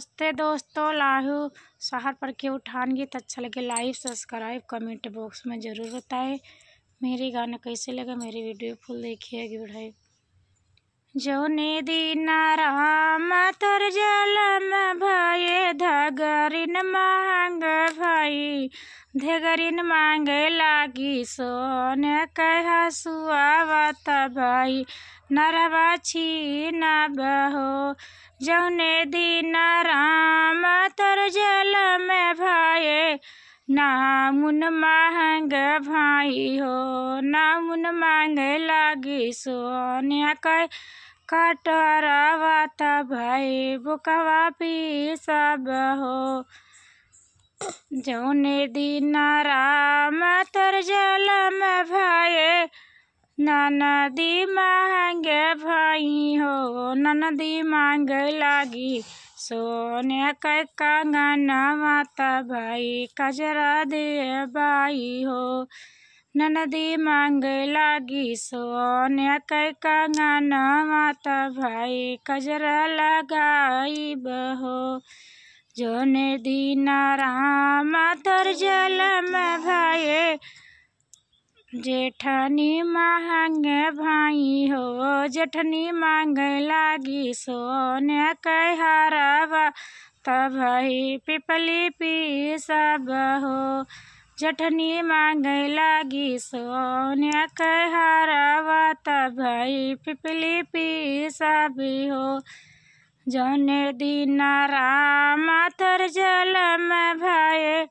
नमस्ते दोस्तों, लाहू शहर पर के उठान गीत अच्छा लगे लाइक सब्सक्राइब कमेंट बॉक्स में ज़रूर बताएं। मेरे गाना कैसे लगा, मेरी वीडियो फुल देखिएगी बढ़ाई। जौने दिन राम तोर जलम भये धगरिन मांग भाई, धगरिन मांगे लागी सोन कह सुआवत भाई, नरवा छीना बहो। जौने दिन राम तोर जलम भये नामुन मांग भाई हो, नामुन मांगे लागी सोनिया कह कटरवात भाई, बुकवा पी सब हो। जौने दिन राम तोर जलम भये ननदी मांगे भाई हो, ननदी मांगे लागी सोने कह कंगनवात भाई, कजरा दे बाई हो। ननदी मांगे लागी सोने कह कंगनवात भाई, कजरा लगाई बहो। जौने दिन राम तोर जलम भये जेठनी मांगे भाई हो, जेठनी मांगे लागी सोने कह हरवा तब भाई, पिपली पी सब हो। जेठनी मांगे लागी सोने कह हरवा तब भाई, पिपली पी सब हो। जौने दिन राम तोर जलम भये